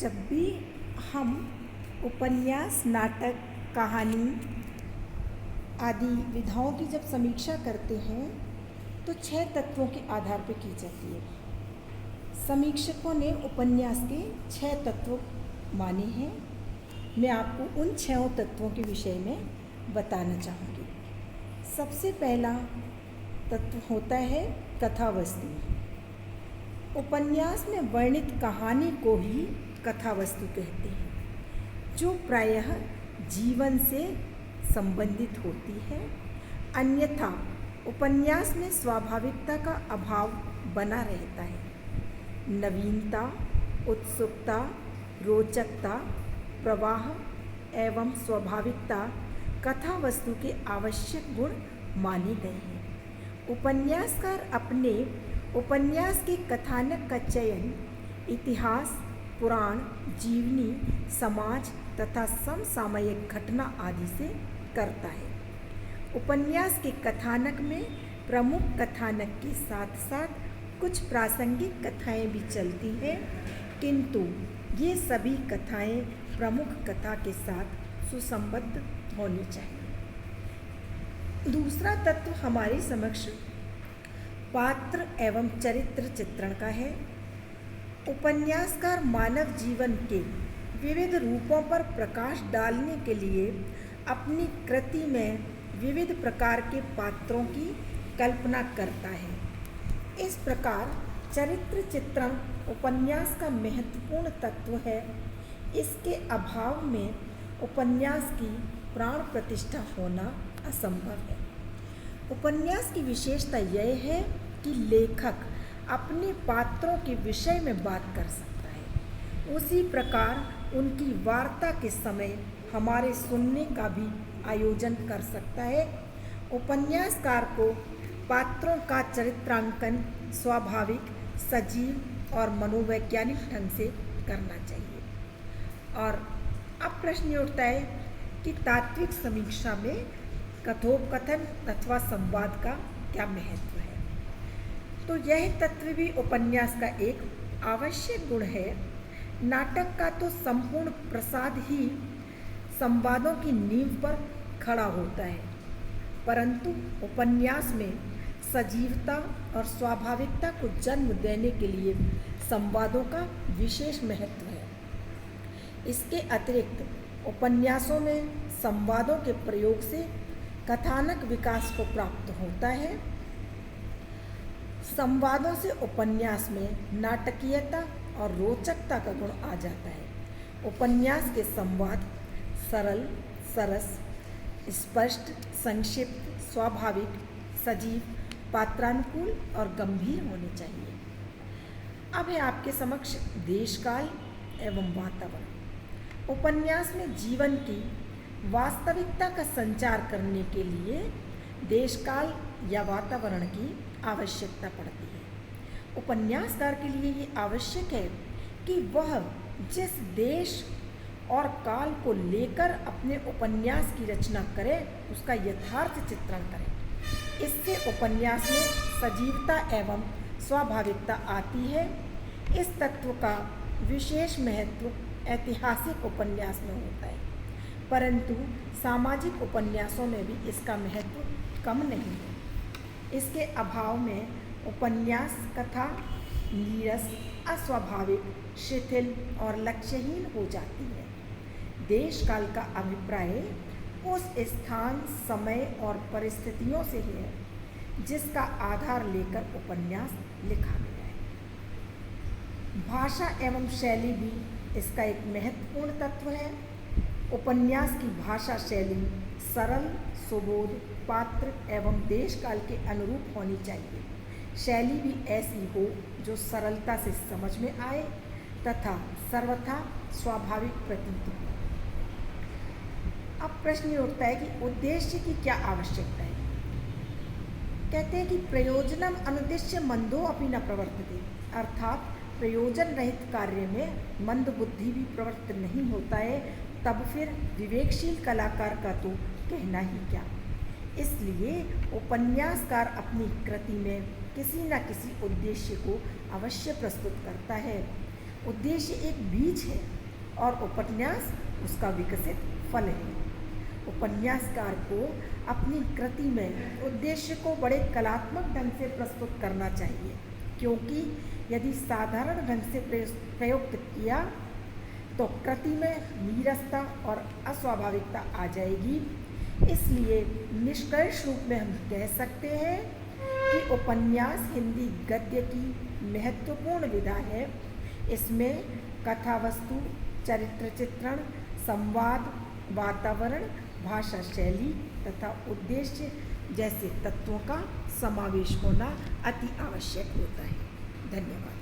जब भी हम उपन्यास, नाटक, कहानी आदि विधाओं की जब समीक्षा करते हैं तो 6 तत्वों के आधार पर की जाती है। समीक्षकों ने उपन्यास के 6 तत्व माने हैं। मैं आपको उन 6 तत्वों के विषय में बताना चाहूँगी। सबसे पहला तत्व होता है कथा वस्तु। उपन्यास में वर्णित कहानी को ही कथा वस्तु कहते हैं, जो प्रायः जीवन से संबंधित होती है। अन्यथा उपन्यास में स्वाभाविकता का अभाव बना रहता है। नवीनता, उत्सुकता, रोचकता, प्रवाह एवं स्वाभाविकता कथा वस्तु के आवश्यक गुण माने गए हैं। उपन्यासकार अपने उपन्यास के कथानक का चयन इतिहास, पुराण, जीवनी, समाज तथा समसामयिक घटना आदि से करता है। उपन्यास के कथानक में प्रमुख कथानक के साथ साथ कुछ प्रासंगिक कथाएं भी चलती हैं, किंतु ये सभी कथाएं प्रमुख कथा के साथ सुसंबद्ध होनी चाहिए। दूसरा तत्व हमारे समक्ष पात्र एवं चरित्र चित्रण का है। उपन्यासकार मानव जीवन के विविध रूपों पर प्रकाश डालने के लिए अपनी कृति में विविध प्रकार के पात्रों की कल्पना करता है। इस प्रकार चरित्र चित्रण उपन्यास का महत्वपूर्ण तत्व है। इसके अभाव में उपन्यास की प्राण प्रतिष्ठा होना असंभव है। उपन्यास की विशेषता यह है कि लेखक अपने पात्रों के विषय में बात कर सकता है। उसी प्रकार उनकी वार्ता के समय हमारे सुनने का भी आयोजन कर सकता है। उपन्यासकार को पात्रों का चरित्रांकन स्वाभाविक, सजीव और मनोवैज्ञानिक ढंग से करना चाहिए। और अब प्रश्न ये उठता है कि तात्विक समीक्षा में कथोपकथन अथवा संवाद का क्या महत्व है। तो यह तत्व भी उपन्यास का एक आवश्यक गुण है। नाटक का तो संपूर्ण प्रसाद ही संवादों की नींव पर खड़ा होता है, परंतु उपन्यास में सजीवता और स्वाभाविकता को जन्म देने के लिए संवादों का विशेष महत्व है। इसके अतिरिक्त उपन्यासों में संवादों के प्रयोग से कथानक विकास को प्राप्त होता है। संवादों से उपन्यास में नाटकीयता और रोचकता का गुण आ जाता है। उपन्यास के संवाद सरल, सरस, स्पष्ट, संक्षिप्त, स्वाभाविक, सजीव, पात्रानुकूल और गंभीर होने चाहिए। अब है आपके समक्ष देशकाल एवं वातावरण। उपन्यास में जीवन की वास्तविकता का संचार करने के लिए देशकाल या वातावरण की आवश्यकता पड़ती है। उपन्यासकार के लिए ये आवश्यक है कि वह जिस देश और काल को लेकर अपने उपन्यास की रचना करे उसका यथार्थ चित्रण करे। इससे उपन्यास में सजीवता एवं स्वाभाविकता आती है। इस तत्व का विशेष महत्व ऐतिहासिक उपन्यास में होता है, परंतु सामाजिक उपन्यासों में भी इसका महत्व कम नहीं है। इसके अभाव में उपन्यास कथा नीरस, अस्वाभाविक, शिथिल और लक्ष्यहीन हो जाती है। देश काल का अभिप्राय उस स्थान, समय और परिस्थितियों से है जिसका आधार लेकर उपन्यास लिखा गया है। भाषा एवं शैली भी इसका एक महत्वपूर्ण तत्व है। उपन्यास की भाषा शैली सरल, सुबोध, पात्र एवं देश काल के अनुरूप होनी चाहिए। शैली भी ऐसी हो जो सरलता से समझ में आए तथा सर्वथा स्वाभाविक प्रतीत हो। अब प्रश्न ये उठता है कि उद्देश्य की क्या आवश्यकता है। कहते हैं कि प्रयोजनम अनुद्देश्य मंदो अपि न प्रवर्तते, अर्थात प्रयोजन रहित कार्य में मंद बुद्धि भी प्रवृत्त नहीं होता है। तब फिर विवेकशील कलाकार का तो कहना ही क्या। इसलिए उपन्यासकार अपनी कृति में किसी न किसी उद्देश्य को अवश्य प्रस्तुत करता है। उद्देश्य एक बीज है और उपन्यास उसका विकसित फल है। उपन्यासकार को अपनी कृति में उद्देश्य को बड़े कलात्मक ढंग से प्रस्तुत करना चाहिए, क्योंकि यदि साधारण ढंग से प्रयुक्त किया तो कृति में नीरसता और अस्वाभाविकता आ जाएगी। इसलिए निष्कर्ष रूप में हम कह सकते हैं कि उपन्यास हिंदी गद्य की महत्वपूर्ण विधा है। इसमें कथा वस्तु, चरित्र चित्रण, संवाद, वातावरण, भाषा शैली तथा उद्देश्य जैसे तत्वों का समावेश होना अति आवश्यक होता है। धन्यवाद।